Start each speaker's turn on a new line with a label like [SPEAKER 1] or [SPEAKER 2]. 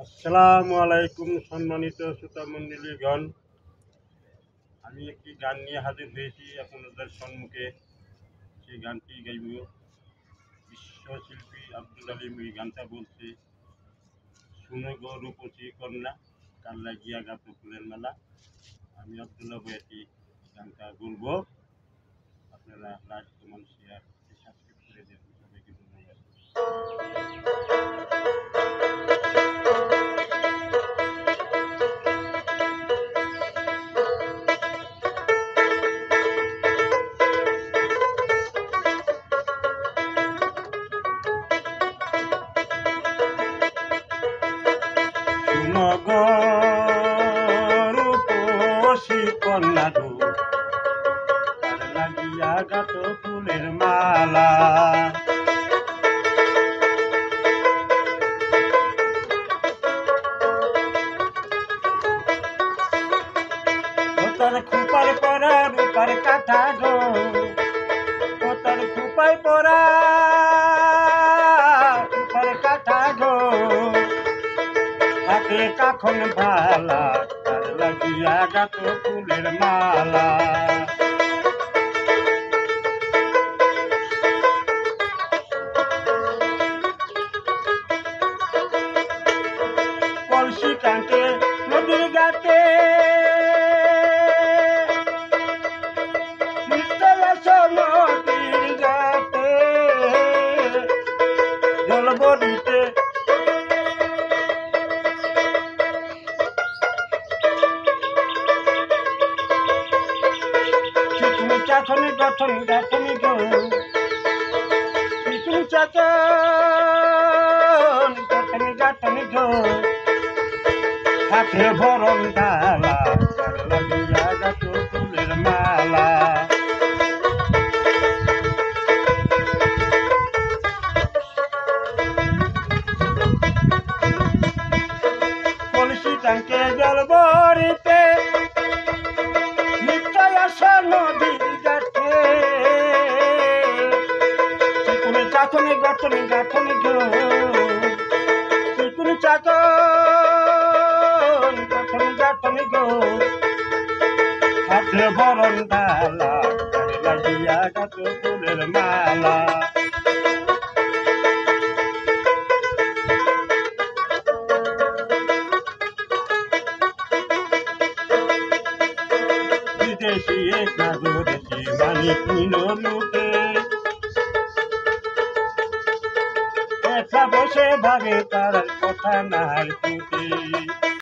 [SPEAKER 1] আসসালামু আলাইকুম সম্মানিত শ্রোতামণ্ডলীগণ, আমি একটি গান নিয়ে হাজির হয়েছি আপনাদের সম্মুখে। সেই গানটি গাইব। বিশ্বশিল্পী আব্দুল আলিম এই গানটা বলছে, শুনো গো রূপসী কন্যা, কাল লাগিয়া গাত ফুলের মেলা। আমি আব্দুল্লাহ বয়াতি গানটা বলবো, আপনারা লাইক কমেন্ট শেয়ার সাবস্ক্রাইব করে দেন। সবাইকে ধন্যবাদ। শুনো গো রূপসী কন্যা গো, কাল লাগিয়া গাত ফুলের মালা। তোর খুপার পরা রূপার কাঠা গো, তোর খুপাই পরা রূপার কাঠা গো, হাতে কাখন ভালা, কার লাগিয়া গাত ফুলের মালা। কলসি কাঁটে নদীর ঘাটে, নদীর ঘাটে জলবরিতে চিকুনি চাখনি গঠনি গাঠনি গো, চিকুনি চাচন গঠনি গাঠনি গো, হাতে ভরণ ডালা, কার লাগিয়া গাত ফুলের মালা। কলসি টাঙ্কে জল ভরিতে নিশ্চয় আসা নদীর ঘাটে, চিকুনি চাকনি গঠনি গাঠনি গো, চিকুনি চাকন গঠনি গাঠনি গো, হাতে ভরণ ডালা, কার লাগিয়া গাত ফুলের মালা। বিদেশি এক নাগরিকী মানিক নিল লুটে, একা বসে ভাবে তার কথা নাই টুটে।